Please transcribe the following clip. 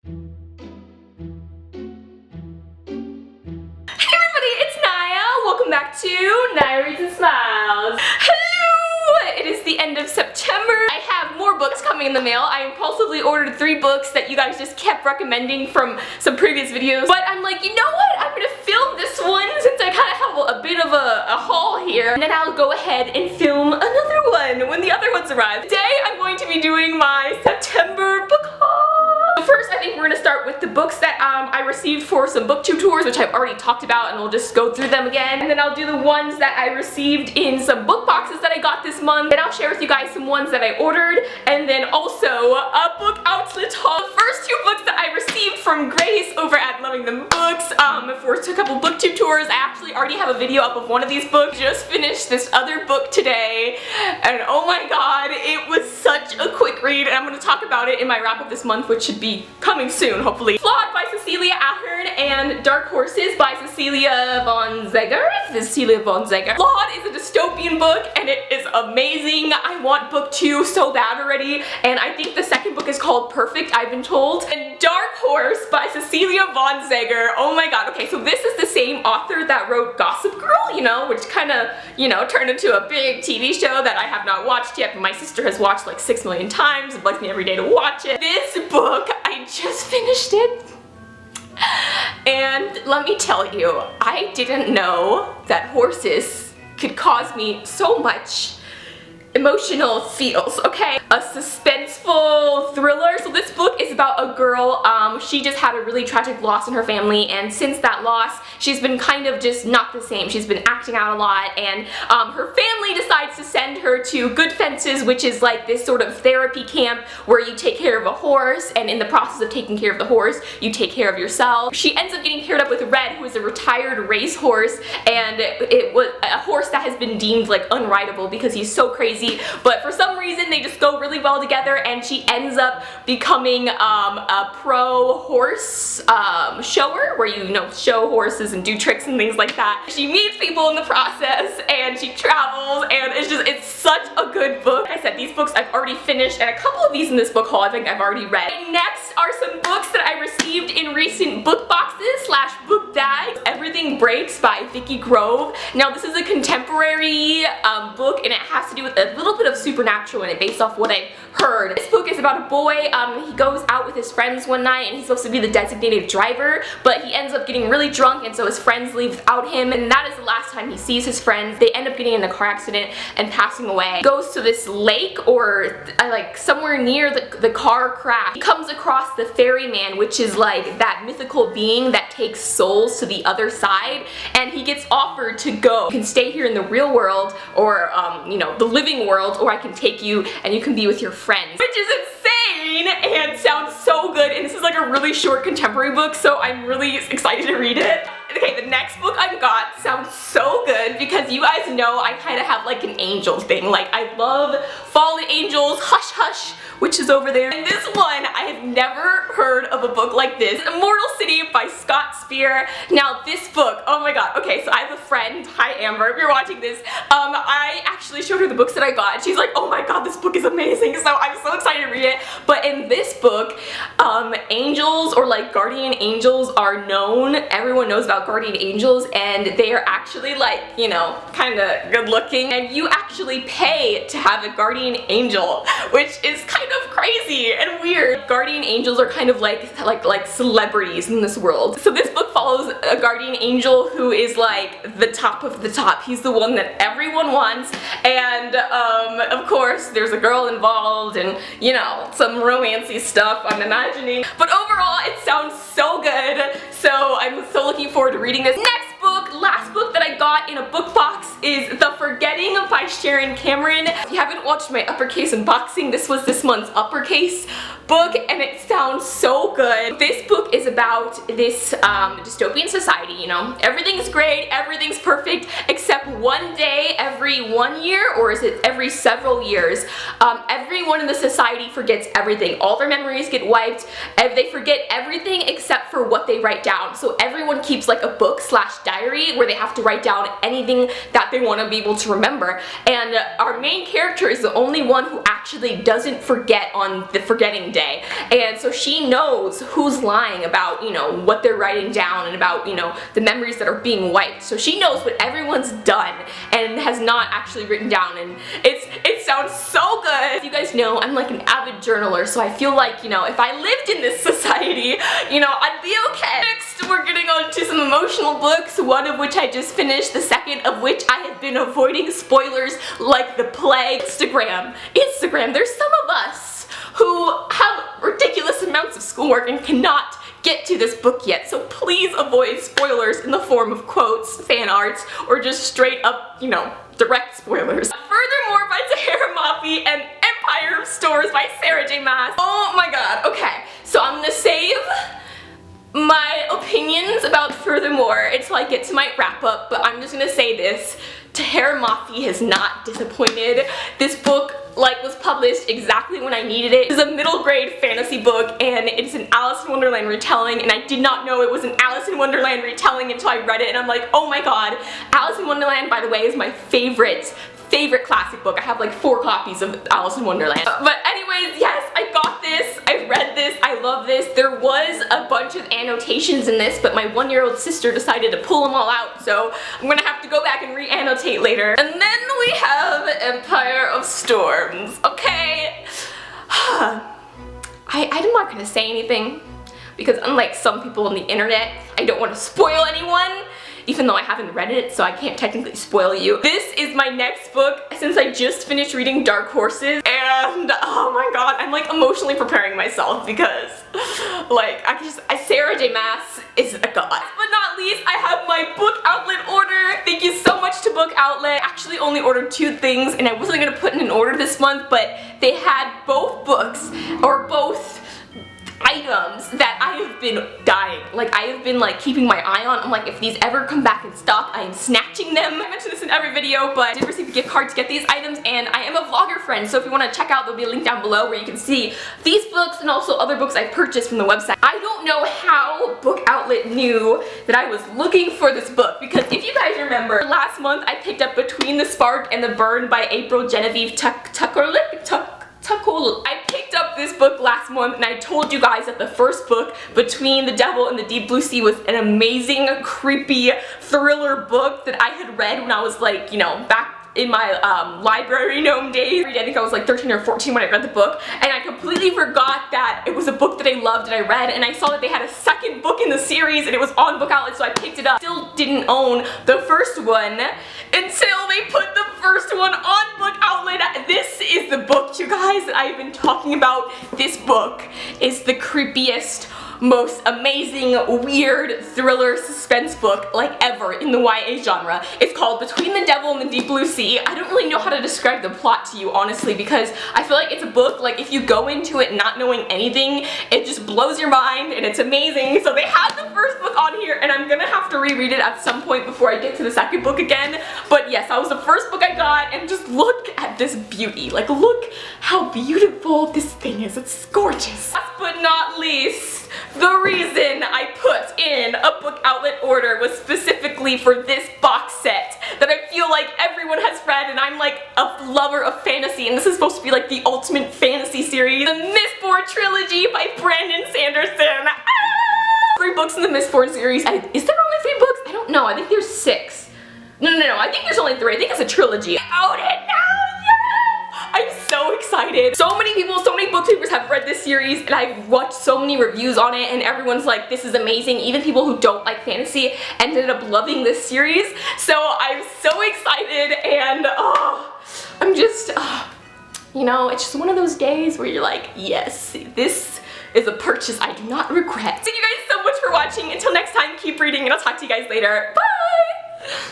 Welcome back to Naya Reads and Smiles. Hello! It is the end of September. I have more books coming in the mail. I impulsively ordered 3 books that you guys just kept recommending from some previous videos. But I'm like, you know what? I'm gonna film this one since I kind of have a bit of a haul here. And then I'll go ahead and film another one when the other ones arrive. Today I'm going to be doing my September book haul. First, I think we're going to start with the books that I received for some booktube tours, which I've already talked about, and we'll just go through them again. And then I'll do the ones that I received in some book boxes that I got this month. Then I'll share with you guys some ones that I ordered, and then also a book outlet haul. The first 2 books that I received from Grace over at Loving Them Books for a couple booktube tours. I actually already have a video up of one of these books. Just finished this other book today, and oh my god, it was such a quick read, and I'm going to talk about it in my wrap up this month, which should be coming soon, hopefully. Flawed by Cecilia Ahern and Dark Horses by Cecilia von Zegger. Flawed is a dystopian book, and it is amazing. I want book 2 so bad already, and I think the second book is called Perfect, I've been told. And Dark Horse by Cecilia von Zegger. Oh my god. Okay, so this is the same author that wrote Gossip Girl, you know, which kind of, you know, turned into a big TV show that I have not watched yet, but my sister has watched like 6 million times and begs me every day to watch it. This book, I just finished it. And let me tell you, I didn't know that horses could cause me so much emotional feels, okay? A suspenseful thriller. So this book is about a girl, she just had a really tragic loss in her family, and since that loss, she's been kind of just not the same. She's been acting out a lot, and her family decides to send her to Good Fences, which is like this sort of therapy camp where you take care of a horse, and in the process of taking care of the horse, you take care of yourself. She ends up getting paired up with Red, who is a retired racehorse, and it was a horse that has been deemed like unrideable because he's so crazy. But for some reason they just go really well together, and she ends up becoming a pro horse shower, where you know, show horses and do tricks and things like that. She meets people in the process, and she travels, and it's such a good book. Like I said, these books I've already finished, and a couple of these in this book haul I think I've already read. Next are some books that I received in recent book boxes / book bags. Everything Breaks by Vicky Grove. Now this is a contemporary book, and it has to do with a little bit of supernatural in it based off what I've heard. This book is about a boy, he goes out with his friends one night, and he's supposed to be the designated driver, but he ends up getting really drunk, and so his friends leave without him, and that is the last time he sees his friends. They end up getting in a car accident and passing away. He goes to this lake, or like somewhere near the car crash. He comes across the ferryman, which is like that mythical being that takes souls to the other side, and he gets offered to go. You can stay here in the real world, or you know, the living world, or I can take you and you can be with your friends. Which is insane and sounds so good, and this is like a really short contemporary book, so I'm really excited to read it. Okay, the next book I got sounds so good because you guys know I kind of have like an angel thing. Like, I love Fallen Angels, Hush Hush, which is over there. And this one, I have never heard of a book like this. Immortal City by Scott Speer. Now this book, oh my god. Okay, so I have a friend, hi Amber, if you're watching this, I actually showed her the books that I got, and she's like, oh my god, this book is amazing, so I'm so excited to read it. But in this book, angels, or like guardian angels, are known. Everyone knows about guardian angels, and they are actually like, you know, kind of good looking, and you actually pay to have a guardian angel, which is kind of crazy and weird. Guardian angels are kind of like celebrities in this world. So this book follows a guardian angel who is like the top of the top. He's the one that everyone wants, and of course there's a girl involved, and you know, some romancy stuff I'm imagining. But overall it sounds so good, so I'm so looking forward to reading this. Next book, last book that I got in a book box is The Forgetting by Sharon Cameron. If you haven't watched my uppercase unboxing, this was this month's uppercase book, and it sounds so good. This book is about this dystopian society, you know. Everything's great, everything's perfect, except one day every 1 year, or is it every several years, everyone in the society forgets everything. All their memories get wiped, and they forget everything except for what they write down. So everyone keeps like a book / diary diary where they have to write down anything that they want to be able to remember. And our main character is the only one who actually doesn't forget on the forgetting day. And so she knows who's lying about, you know, what they're writing down and about, you know, the memories that are being wiped. So she knows what everyone's done and has not actually written down, and it sounds so good. You guys know I'm like an avid journaler, so I feel like, you know, if I lived in this society, you know, I'd be okay. Next, we're getting on to some emotional books, one of which I just finished, the second of which I have been avoiding spoilers like the plague. Instagram, there's some of us who have ridiculous amounts of schoolwork and cannot get to this book yet, so please avoid spoilers in the form of quotes, fan arts, or just straight up, you know, direct spoilers. Furthermore by Tahira Mafi and Empire of Stores by Sarah J. Maas. Oh my god, okay, so I'm gonna save my opinions about Furthermore until I get to my wrap up, but I'm just gonna say this. Tahira Mafi has not disappointed. This book was published exactly when I needed it. It's a middle grade fantasy book and it's an Alice in Wonderland retelling, and I did not know it was an Alice in Wonderland retelling until I read it, and I'm like, oh my god. Alice in Wonderland, by the way, is my favorite classic book. I have like 4 copies of Alice in Wonderland. But anyways, yes, I got this, I read this, I love this. There was a bunch of annotations in this, but my 1-year-old sister decided to pull them all out, so I'm gonna have to go back and re-annotate later. And then we have Empire of Storms, okay? I'm not gonna say anything, because unlike some people on the internet, I don't want to spoil anyone, even though I haven't read it, so I can't technically spoil you. This is my next book since I just finished reading Dark Horses, and oh my god, I'm like emotionally preparing myself because like Sarah J. Maas is a god. Last but not least, I have my book outlet order. Thank you so much to Book Outlet. I actually only ordered 2 things and I wasn't gonna put in an order this month, but they had both books, or both items that I have been dying. Like, I have been like keeping my eye on. I'm like, if these ever come back in stock, I am snatching them. I mention this in every video, but I did receive a gift card to get these items, and I am a vlogger friend, so if you want to check out, there'll be a link down below where you can see these books and also other books I've purchased from the website. I don't know how Book Outlet knew that I was looking for this book, because if you guys remember, last month I picked up Between the Spark and the Burn by April Genevieve Tuckerlick. I picked up this book last month, and I told you guys that the first book, Between the Devil and the Deep Blue Sea, was an amazing, creepy thriller book that I had read when I was like, you know, back in my library gnome days. I think I was like 13 or 14 when I read the book, and I completely forgot that it was a book that I loved and I read, and I saw that they had a second book in the series and it was on Book Outlet, so I picked it up. Still didn't own the first one until they put the first one on Book Outlet. This is the book, you guys, that I've been talking about. This book is the creepiest, most amazing, weird thriller suspense book like ever in the YA genre. It's called Between the Devil and the Deep Blue Sea. I don't really know how to describe the plot to you, honestly, because I feel like it's a book, like, if you go into it not knowing anything, it just blows your mind and it's amazing. So they had the first book on here, and I'm gonna have to reread it at some point before I get to the second book again. But yes, that was the first book I got, and just look at this beauty. Like, look how beautiful this thing is. It's gorgeous. Last but not least, the reason I put in a Book Outlet order was specifically for this box set that I feel like everyone has read, and I'm like a lover of fantasy, and this is supposed to be like the ultimate fantasy series. The Mistborn trilogy by Brandon Sanderson. 3 books in the Mistborn series. Is there only 3 books? I don't know. I think there's 6. No. I think there's only 3. I think it's a trilogy. I own it now! I'm so excited. So many people, so many booktubers have read this series, and I've watched so many reviews on it, and everyone's like, this is amazing. Even people who don't like fantasy ended up loving this series. So I'm so excited, and I'm just, you know, it's just one of those days where you're like, yes, this is a purchase I do not regret. Thank you guys so much for watching. Until next time, keep reading, and I'll talk to you guys later. Bye!